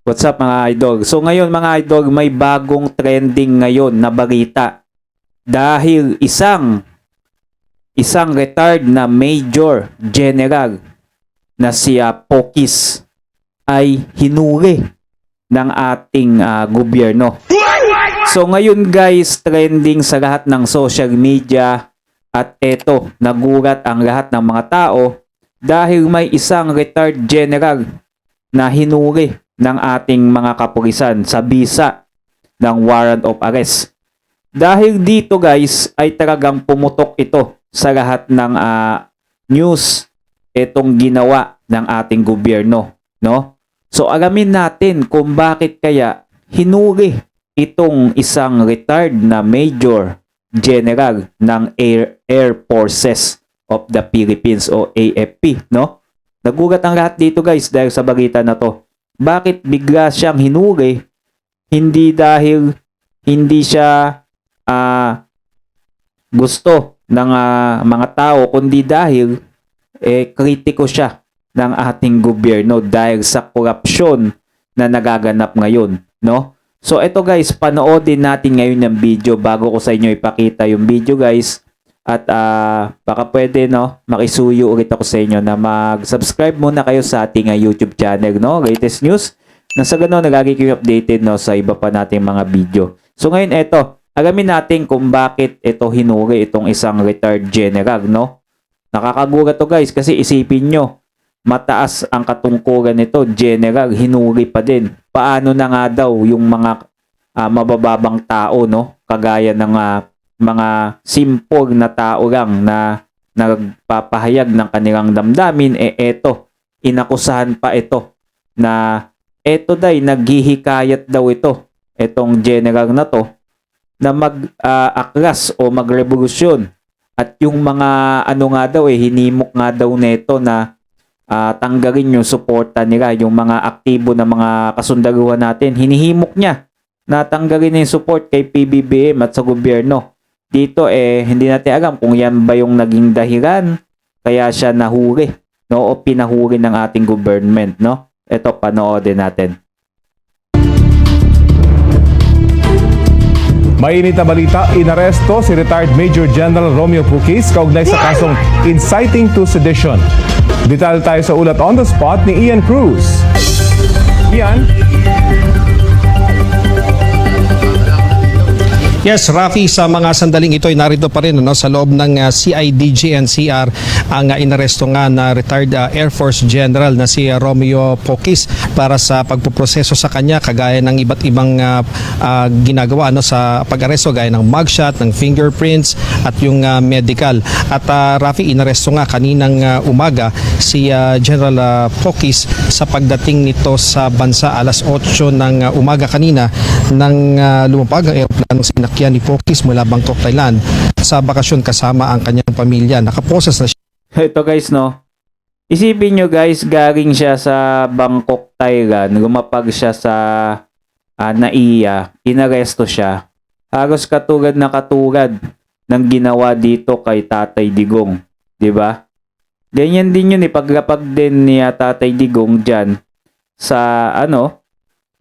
What's up mga idol? So ngayon mga idol, may bagong trending ngayon na balita. Dahil isang retired na Major General na si Pokis ay hinuli ng ating gobyerno. So ngayon guys, trending sa lahat ng social media at eto, nagulat ang lahat ng mga tao dahil may isang retired general na hinuli ng ating mga kapulisan sa bisa ng warrant of arrest. Dahil dito guys ay talagang pumutok ito sa lahat ng news itong ginawa ng ating gobyerno, no? So alamin natin kung bakit kaya hinuli itong isang retired na Major General ng Air Forces of the Philippines o AFP, no? Nagulat ang lahat dito guys dahil sa balita na to. Bakit bigla siyang hinuli? Hindi dahil hindi siya gusto ng mga tao, kundi dahil kritiko siya ng ating gobyerno dahil sa korupsyon na nagaganap ngayon, no? So ito guys, panoodin natin ngayon ng video bago ko sa inyo ipakita yung video guys. At baka pwede no, makisuyo ulit ako sa inyo na mag-subscribe muna kayo sa ating YouTube channel, no? Latest news. Nang sa ganun, lagi kayo updated no sa iba pa nating mga video. So ngayon eto, alamin natin kung bakit ito hinuli itong isang retired general, no? Nakakagulat to guys kasi isipin nyo, mataas ang katungkulan nito, general, hinuli pa din. Paano na nga daw yung mga mabababang tao, no? Kagaya ng mga simple na tao lang na nagpapahayag ng kanilang damdamin, eto, inakusahan pa ito na eto day, naghihikayat daw ito, etong general na to, na mag-aklas o magrevolusyon. At yung mga nga daw hinimok nga daw neto na tanggalin yung suporta nila, yung mga aktibo na mga kasundaluhan natin, hinihimok niya na tanggalin yung support kay PBBM at sa gobyerno. Dito hindi natin alam kung yan ba yung naging dahilan kaya siya nahuli, no, o pinahuli ng ating government, no? Ito, panoodin natin. Mainit na balita, inaresto si retired Major General Romeo Pukis kaugnay sa kasong inciting to sedition. Detalye tayo sa ulat on the spot ni Ian Cruz. Ian? Yes, Rafi, sa mga sandaling ito ay narito pa rin sa loob ng CIDG NCR ang inaresto nga na retired Air Force General na si Romeo Pukis para sa pagpuproseso sa kanya kagaya ng iba't ibang ginagawa sa pag-aresto gaya ng mugshot, ng fingerprints at yung medical. At Rafi, inaresto nga kaninang umaga si General Pukis sa pagdating nito sa bansa alas 8 ng umaga kanina nang lumapag ang aeroplanong sinakyan ni Pukis mula Bangkok, Thailand sa bakasyon kasama ang kanyang pamilya. Nakaproses na siya. Ito guys, no? Isipin nyo guys, galing siya sa Bangkok, Thailand, lumapag siya sa NAIA, inaresto siya. Halos katulad ng ginawa dito kay Tatay Digong, 'di ba? Ganyan din yun, paglapag din ni Tatay Digong diyan sa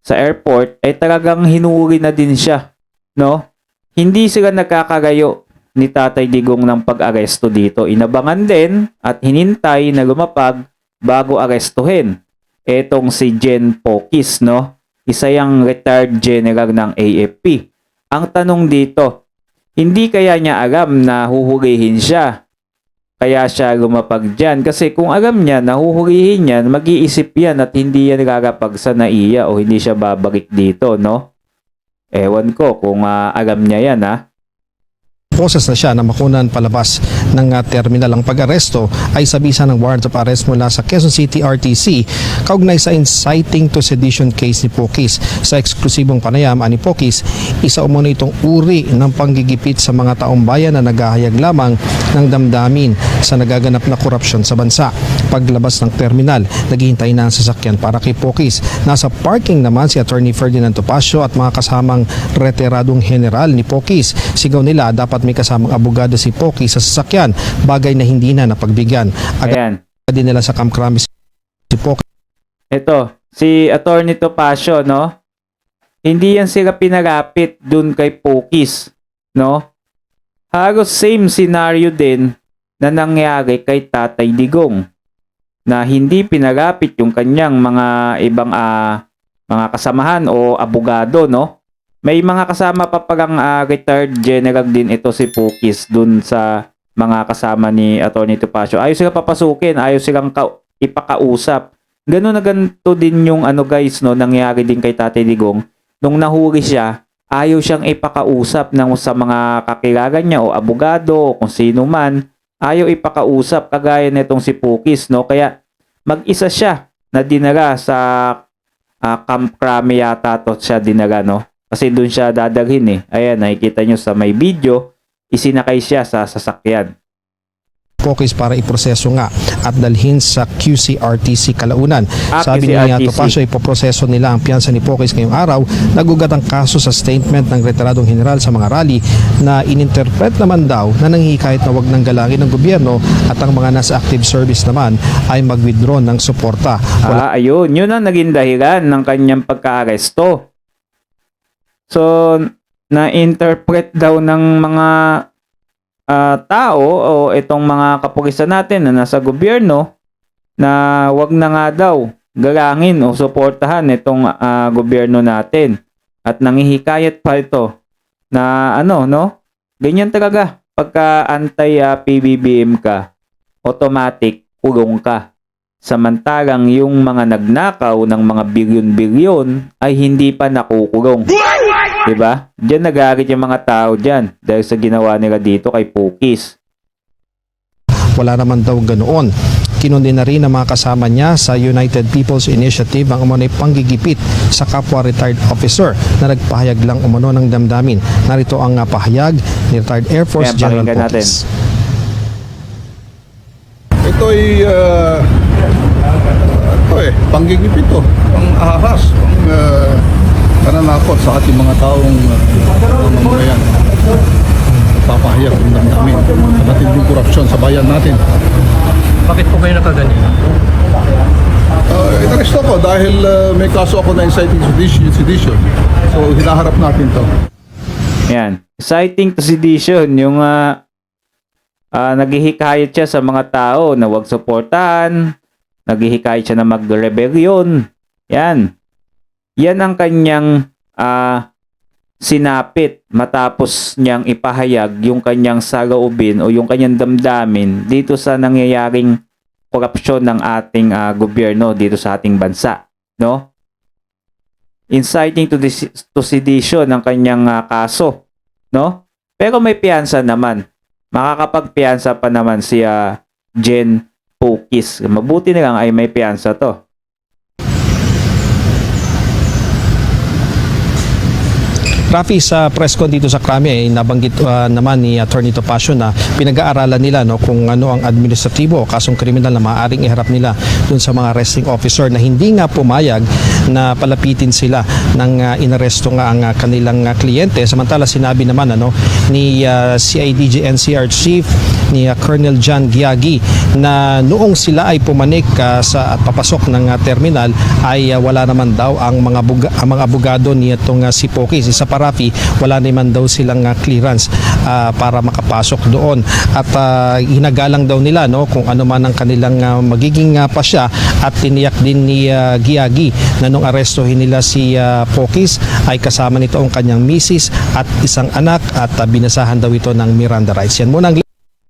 sa airport ay talagang hinuli na din siya, no? Hindi sila nagkakagayo ni Tatay Digong ng pag-aresto dito. Inabangan din at hinintay na lumapag bago arestuhin etong si Gen Pokis, no? Isa yang retired general ng AFP. Ang tanong dito, hindi kaya niya alam na huhulihin siya? Kaya siya lumapag dyan. Kasi kung alam niya na huhulihin yan, mag-iisip yan at hindi yan lalapag sa NAIA o hindi siya babalik dito, no? Ewan ko kung alam niya yan, Proses na siya na makunan palabas ng terminal. Ang pag-aresto ay sa bisa ng warrant of arrest mula sa Quezon City RTC kaugnay sa inciting to sedition case ni Pukis. Sa eksklusibong panayam ni Pukis, isa umano itong uri ng panggigipit sa mga taong bayan na naghahayag lamang ng damdamin sa nagaganap na korupsyon sa bansa. Paglabas ng terminal, naghihintay na ang sasakyan para kay Pukis. Nasa parking naman si Attorney Ferdinand Topacio at mga kasamang retiradong general ni Pukis. Sigaw nila dapat may kasamang abogado si Pukis sa sasakyan, bagay na hindi na napagbigyan. Agad din nila sa Camp Kramis si Pukis. Ito, si Attorney Topacio, no? Hindi yan sila pinalapit dun kay Pokis, no? Halos same scenario din na nangyari kay Tatay Digong, na hindi pinalapit yung kanyang mga ibang mga kasamahan o abogado, no? May mga kasama pa palang retired general din ito si Pokis dun sa mga kasama ni Attorney Topacio. Ayaw sila papasukin, ayaw silang ipakausap. Ganun na ganito din yung guys, no, nangyari din kay Tatay Digong. Nung nahuli siya, ayaw siyang ipakausap sa mga kakilala niya o abogado o kung sino man. Ayaw ipakausap kagaya nitong si Pokis, no? Kaya mag-isa siya na dinala sa Camp Crame yata to siya dinala, no? Kasi doon siya dadalhin eh. Ayan, nakikita nyo sa may video, isinakay siya sa sasakyan. Pokis para iproseso nga at dalhin sa QCRTC Kalaunan. Sabi ni QCRTC. Topacio, ipoproseso nila ang piyansa ni Pokis ngayong araw. Nagugat ang kaso sa statement ng retiradong general sa mga rally na ininterpret naman daw na nanghihikayat na wag nang galangin ng gobyerno at ang mga nasa active service naman ay mag-withdraw ng suporta. Ayun, yun ang naging dahilan ng kanyang pagka-aresto. So, na-interpret daw ng mga tao o itong mga kapulisan natin na nasa gobyerno na wag na nga daw galangin o suportahan itong gobyerno natin. At nanghihikayat pa ito na no? Ganyan talaga. Pagka anti-PBBM ka, automatic kulong ka. Samantalang yung mga nagnakaw ng mga bilyon-bilyon ay hindi pa nakukulong. Diba? Diyan nagalit yung mga tao dyan dahil sa ginawa nila dito kay Pokis. Wala naman daw ganoon. Kinundi na rin ang mga kasama niya sa United People's Initiative ang umunay panggigipit sa kapwa retired officer na nagpahayag lang umano ng damdamin. Narito ang pahayag ni retired Air Force General Pokis. Ito'y panggigipit to, pang-ahas, pananakot sa ating mga taong mamamayan. Papahayag ng damdamin sa matinding korupsyon sa bayan natin. Bakit po kayo nakaganyan? Inaresto ko dahil may kaso ako na inciting sedition. So hinaharap natin to. Yan. Inciting to sedition, yung naghihikayat siya sa mga tao na wag suportahan, naghihikayat siya na mag-rebellion. Yan. Yan ang kanyang sinapit matapos niyang ipahayag yung kanyang saloobin o yung kanyang damdamin dito sa nangyayaring korupsyon ng ating gobyerno dito sa ating bansa, no? Inciting to sedition ang kanyang kaso, no? Pero may piyansa naman. Makakapagpiyansa pa naman si Jen Pokis. Mabuti na lang ay may piyansa to. Rafi, sa press con dito sa Crame ay nabanggit naman ni Attorney Topacio na pinag-aaralan nila kung ano ang administratibo o kasong kriminal na maaaring iharap nila dun sa mga arresting officer na hindi nga pumayag na palapitin sila ng inaresto nga ang kanilang kliyente. Samantala sinabi naman ni CIDG NCR Chief ni Colonel John Giagi na noong sila ay pumanik at papasok ng terminal ay wala naman daw ang mga abogado ni itong si Pokis. Isa pa, Rafi, wala naman daw silang clearance para makapasok doon at hinagalang daw nila kung ano man ang kanilang magiging pasya at tiniyak din ni Giagi na nung arestohin nila si Pokis ay kasama nito ang kanyang misis at isang anak at binasahan daw ito ng Miranda rights. Yan muna ang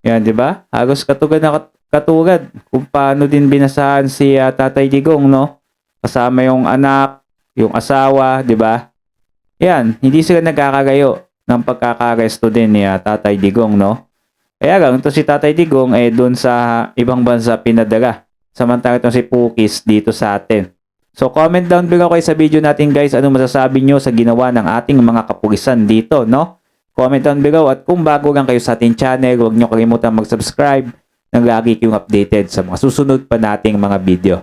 Yan, di ba? Halos katugad na katugad kung paano din binasahan si Tatay Digong, no? Kasama yung anak, yung asawa, di ba? Yan, hindi sila nagkakagayo ng pagkakaresto din ni Tatay Digong, no? Kaya lang, ito si Tatay Digong doon sa ibang bansa pinadala. Samantala itong si Pokis dito sa atin. So comment down below kayo sa video natin guys, ano masasabi nyo sa ginawa ng ating mga kapulisan dito, no? Comment down below at kung bago lang kayo sa ating channel, huwag nyo kalimutan mag-subscribe nang lagi kayong updated sa mga susunod pa nating mga video.